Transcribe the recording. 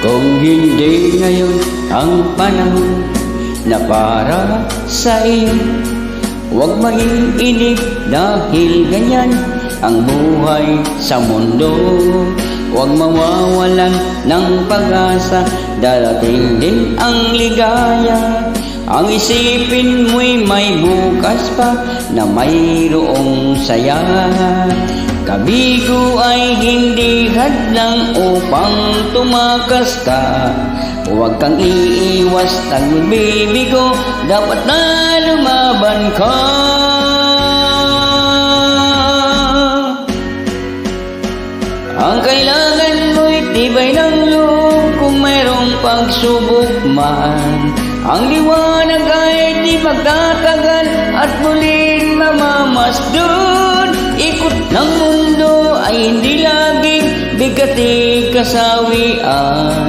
Kung hindi ngayon ang panahon na para sa iyo, huwag mag-iinip dahil ganyan ang buhay sa mundo. Huwag mawawalan ng pag-asa, darating din ang ligaya. Ang isipin mo'y may bukas pa na mayroong saya. Kabigo ay hindi hadlang upang tumakas ka. Huwag kang iiwas ng bibigo, dapat na lumaban ka. Ang kailangan mo'y tibay ng loob kung mayroong pagsubok man. Ang liwanag ay di magtatagal at muling mamamasdon. Ikot ng mundo ay hindi laging bigati kasawian.